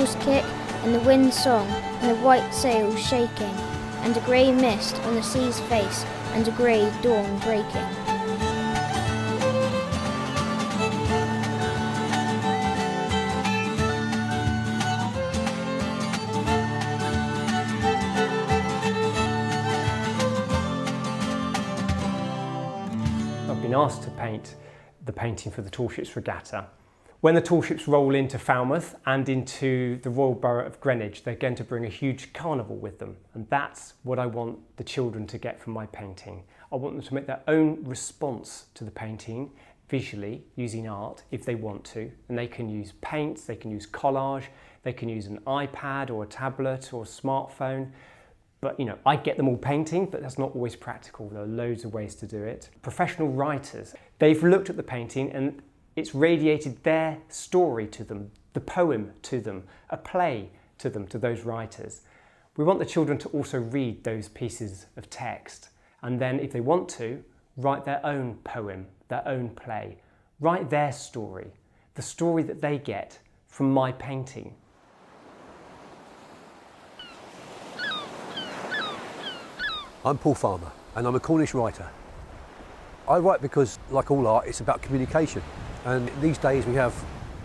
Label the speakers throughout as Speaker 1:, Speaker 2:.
Speaker 1: wheels kick and the wind song and the white sails shaking, and a grey mist on the sea's face and a grey dawn breaking.
Speaker 2: I've been asked to paint the painting for the Tall Ships Regatta. When the tall ships roll into Falmouth and into the Royal Borough of Greenwich, they're going to bring a huge carnival with them. And that's what I want the children to get from my painting. I want them to make their own response to the painting visually using art if they want to. And they can use paints, they can use collage, they can use an iPad or a tablet or a smartphone. But I get them all painting, but that's not always practical. There are loads of ways to do it. Professional writers, they've looked at the painting and it's radiated their story to them, the poem to them, a play to them, to those writers. We want the children to also read those pieces of text and then, if they want to, write their own poem, their own play, write their story, the story that they get from my painting.
Speaker 3: I'm Paul Farmer and I'm a Cornish writer. I write because, like all art, it's about communication. And these days we have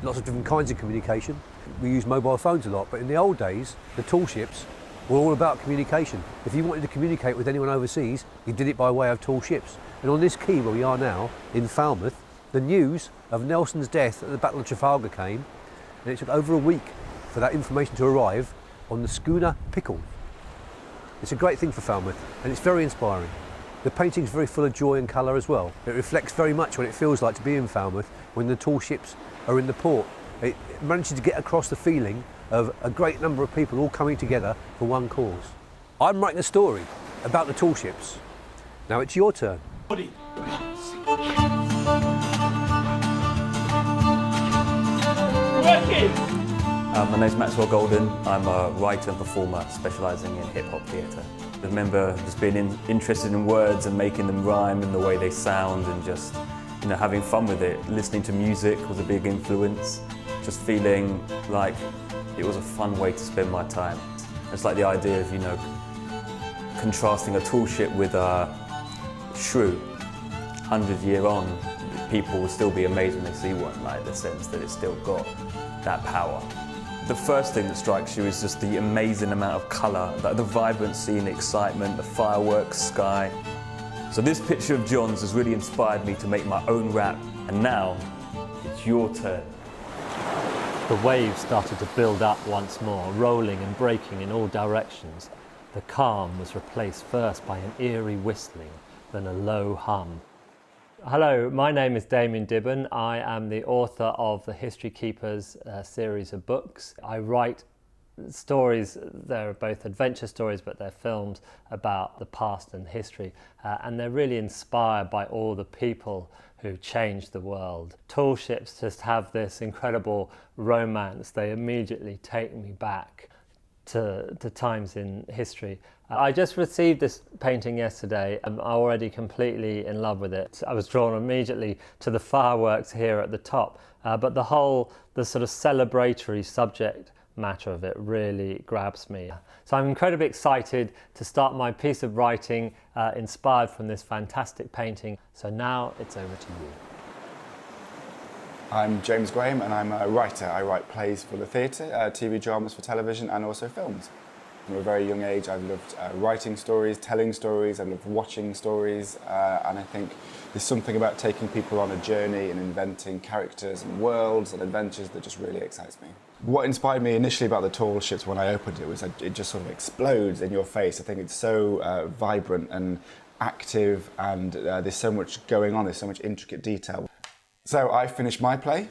Speaker 3: lots of different kinds of communication. We use mobile phones a lot, but in the old days, the tall ships were all about communication. If you wanted to communicate with anyone overseas, you did it by way of tall ships. And on this quay where we are now, in Falmouth, the news of Nelson's death at the Battle of Trafalgar came, and it took over a week for that information to arrive on the schooner Pickle. It's a great thing for Falmouth, and it's very inspiring. The painting's very full of joy and colour as well. It reflects very much what it feels like to be in Falmouth when the tall ships are in the port. It manages to get across the feeling of a great number of people all coming together for one cause. I'm writing a story about the tall ships. Now it's your turn.
Speaker 4: My name's Maxwell Golden. I'm a writer and performer specialising in hip-hop theatre. I remember just being interested in words and making them rhyme and the way they sound and just having fun with it. Listening to music was a big influence. Just feeling like it was a fun way to spend my time. It's like the idea of contrasting a tall ship with a shrew. 100 years on, people will still be amazed when they see one, like the sense that it's still got that power. The first thing that strikes you is just the amazing amount of colour, like the vibrancy and excitement, the fireworks, sky. So this picture of John's has really inspired me to make my own rap, and now it's your turn.
Speaker 5: The waves started to build up once more, rolling and breaking in all directions. The calm was replaced first by an eerie whistling, then a low hum. Hello, my name is Damian Dibben. I am the author of the History Keepers series of books. I write stories, they're both adventure stories, but they're films about the past and history. And they're really inspired by all the people who changed the world. Tall ships just have this incredible romance. They immediately take me back to times in history. I just received this painting yesterday and I'm already completely in love with it. I was drawn immediately to the fireworks here at the top, but the sort of celebratory subject matter of it really grabs me. So I'm incredibly excited to start my piece of writing inspired from this fantastic painting. So now it's over to you.
Speaker 6: I'm James Graham and I'm a writer. I write plays for the theatre, TV dramas for television and also films. From a very young age I've loved writing stories, telling stories, I've loved watching stories and I think there's something about taking people on a journey and inventing characters and worlds and adventures that just really excites me. What inspired me initially about the tall ships when I opened it was that it just sort of explodes in your face. I think it's so vibrant and active and there's so much going on, there's so much intricate detail. So I finished my play,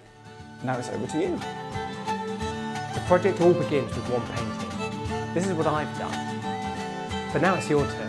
Speaker 6: now it's over to you.
Speaker 2: The project all begins with one painting. This is what I've done. But now it's your turn.